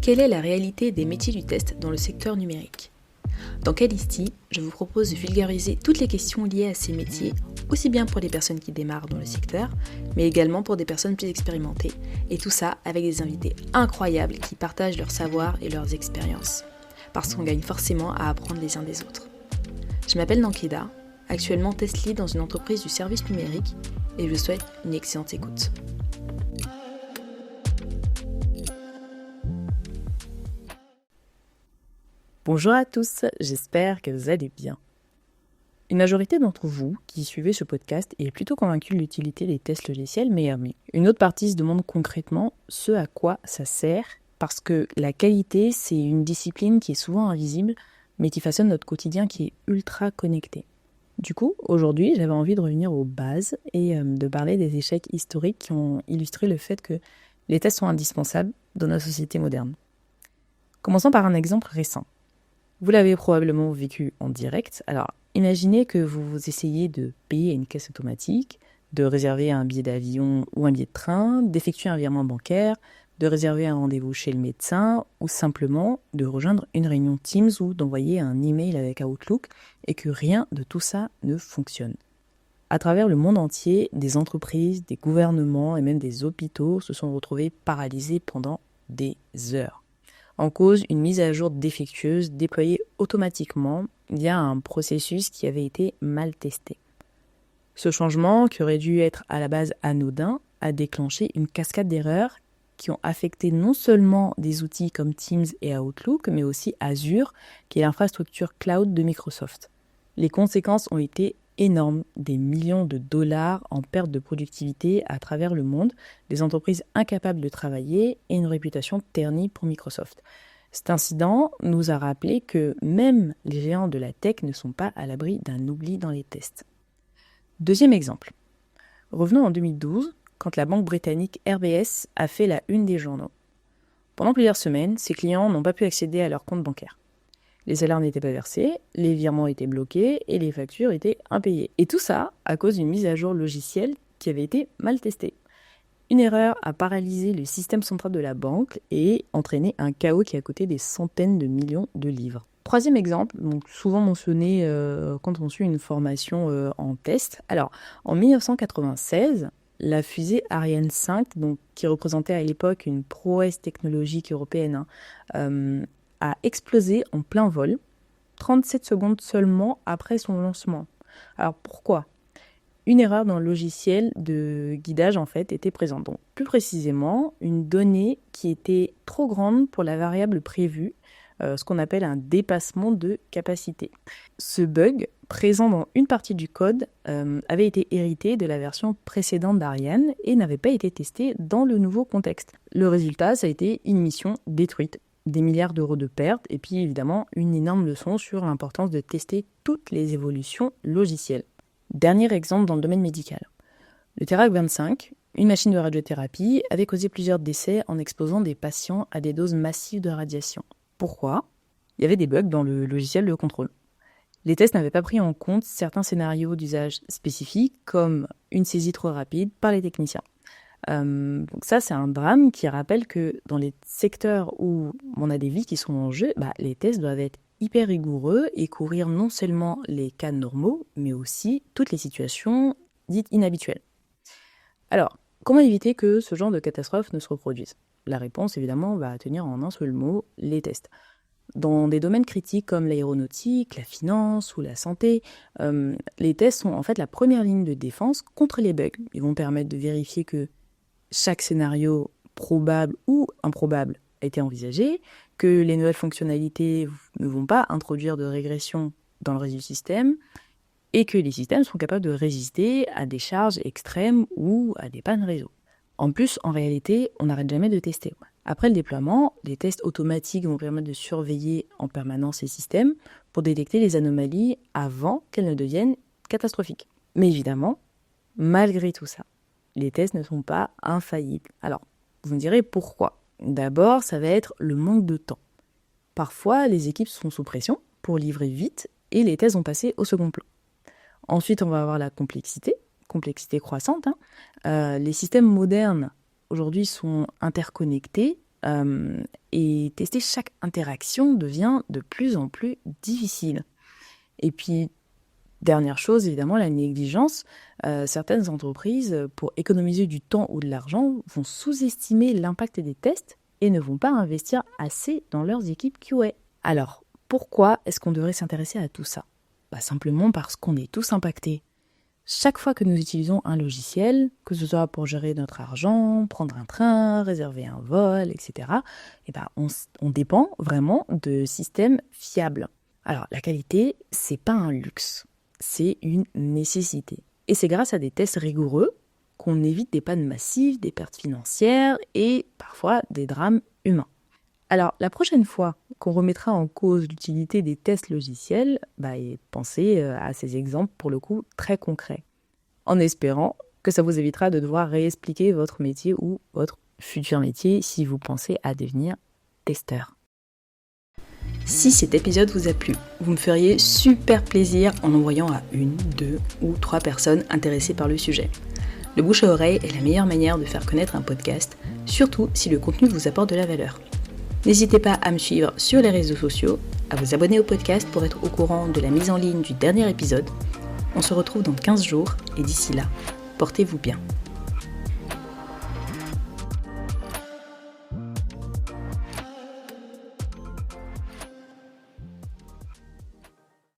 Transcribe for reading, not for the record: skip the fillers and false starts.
Quelle est la réalité des métiers du test dans le secteur numérique ? Dans Calisti, je vous propose de vulgariser toutes les questions liées à ces métiers, aussi bien pour les personnes qui démarrent dans le secteur, mais également pour des personnes plus expérimentées, et tout ça avec des invités incroyables qui partagent leur savoir et leurs expériences, parce qu'on gagne forcément à apprendre les uns des autres. Je m'appelle Nankeda, actuellement test lead dans une entreprise du service numérique, et je vous souhaite une excellente écoute. Bonjour à tous, j'espère que vous allez bien. Une majorité d'entre vous qui suivez ce podcast est plutôt convaincue de l'utilité des tests logiciels, mais une autre partie se demande concrètement ce à quoi ça sert, parce que la qualité, c'est une discipline qui est souvent invisible, mais qui façonne notre quotidien qui est ultra connecté. Du coup, aujourd'hui, j'avais envie de revenir aux bases et de parler des échecs historiques qui ont illustré le fait que les tests sont indispensables dans notre société moderne. Commençons par un exemple récent. Vous l'avez probablement vécu en direct. Alors, imaginez que vous essayez de payer une caisse automatique, de réserver un billet d'avion ou un billet de train, d'effectuer un virement bancaire, de réserver un rendez-vous chez le médecin ou simplement de rejoindre une réunion Teams ou d'envoyer un email avec Outlook et que rien de tout ça ne fonctionne. À travers le monde entier, des entreprises, des gouvernements et même des hôpitaux se sont retrouvés paralysés pendant des heures. En cause, une mise à jour défectueuse déployée automatiquement via un processus qui avait été mal testé. Ce changement, qui aurait dû être à la base anodin, a déclenché une cascade d'erreurs qui ont affecté non seulement des outils comme Teams et Outlook, mais aussi Azure, qui est l'infrastructure cloud de Microsoft. Les conséquences ont été énormes, des millions de dollars en perte de productivité à travers le monde, des entreprises incapables de travailler et une réputation ternie pour Microsoft. Cet incident nous a rappelé que même les géants de la tech ne sont pas à l'abri d'un oubli dans les tests. Deuxième exemple. Revenons en 2012, quand la banque britannique RBS a fait la une des journaux. Pendant plusieurs semaines, ses clients n'ont pas pu accéder à leur compte bancaire. Les salaires n'étaient pas versés, les virements étaient bloqués et les factures étaient impayées. Et tout ça à cause d'une mise à jour logicielle qui avait été mal testée. Une erreur a paralysé le système central de la banque et entraîné un chaos qui a coûté des centaines de millions de livres. Troisième exemple, donc souvent mentionné quand on suit une formation en test. Alors, en 1996, la fusée Ariane 5, donc, qui représentait à l'époque une prouesse technologique européenne, a explosé en plein vol, 37 secondes seulement après son lancement. Alors pourquoi ? Une erreur dans le logiciel de guidage en fait était présente. Donc plus précisément, une donnée qui était trop grande pour la variable prévue, ce qu'on appelle un dépassement de capacité. Ce bug, présent dans une partie du code, avait été hérité de la version précédente d'Ariane et n'avait pas été testé dans le nouveau contexte. Le résultat, ça a été une mission détruite. Des milliards d'euros de pertes, et puis évidemment une énorme leçon sur l'importance de tester toutes les évolutions logicielles. Dernier exemple dans le domaine médical. Le Terac 25, une machine de radiothérapie, avait causé plusieurs décès en exposant des patients à des doses massives de radiation. Pourquoi ? Il y avait des bugs dans le logiciel de contrôle. Les tests n'avaient pas pris en compte certains scénarios d'usage spécifiques, comme une saisie trop rapide par les techniciens. Donc ça, c'est un drame qui rappelle que dans les secteurs où on a des vies qui sont en jeu, les tests doivent être hyper rigoureux et couvrir non seulement les cas normaux, mais aussi toutes les situations dites inhabituelles. Alors, comment éviter que ce genre de catastrophe ne se reproduise ? La réponse, évidemment, va tenir en un seul mot, les tests. Dans des domaines critiques comme l'aéronautique, la finance ou la santé, les tests sont en fait la première ligne de défense contre les bugs. Ils vont permettre de vérifier que chaque scénario probable ou improbable a été envisagé, que les nouvelles fonctionnalités ne vont pas introduire de régression dans le reste du système, et que les systèmes sont capables de résister à des charges extrêmes ou à des pannes réseau. En plus, en réalité, on n'arrête jamais de tester. Après le déploiement, les tests automatiques vont permettre de surveiller en permanence ces systèmes pour détecter les anomalies avant qu'elles ne deviennent catastrophiques. Mais évidemment, malgré tout ça, les tests ne sont pas infaillibles. Alors, vous me direz pourquoi ? D'abord, ça va être le manque de temps. Parfois, les équipes sont sous pression pour livrer vite et les tests vont passer au second plan. Ensuite, on va avoir la complexité croissante. Les systèmes modernes, aujourd'hui, sont interconnectés et tester chaque interaction devient de plus en plus difficile. Et puis, dernière chose, évidemment, la négligence. Certaines entreprises, pour économiser du temps ou de l'argent, vont sous-estimer l'impact des tests et ne vont pas investir assez dans leurs équipes QA. Alors, pourquoi est-ce qu'on devrait s'intéresser à tout ça ? Simplement parce qu'on est tous impactés. Chaque fois que nous utilisons un logiciel, que ce soit pour gérer notre argent, prendre un train, réserver un vol, etc., on dépend vraiment de systèmes fiables. Alors, la qualité, c'est pas un luxe, c'est une nécessité. Et c'est grâce à des tests rigoureux qu'on évite des pannes massives, des pertes financières et parfois des drames humains. Alors, la prochaine fois qu'on remettra en cause l'utilité des tests logiciels, pensez à ces exemples, pour le coup, très concrets. En espérant que ça vous évitera de devoir réexpliquer votre métier ou votre futur métier si vous pensez à devenir testeur. Si cet épisode vous a plu, vous me feriez super plaisir en l'envoyant à 1, 2 ou 3 personnes intéressées par le sujet. Le bouche à oreille est la meilleure manière de faire connaître un podcast, surtout si le contenu vous apporte de la valeur. N'hésitez pas à me suivre sur les réseaux sociaux, à vous abonner au podcast pour être au courant de la mise en ligne du dernier épisode. On se retrouve dans 15 jours et d'ici là, portez-vous bien.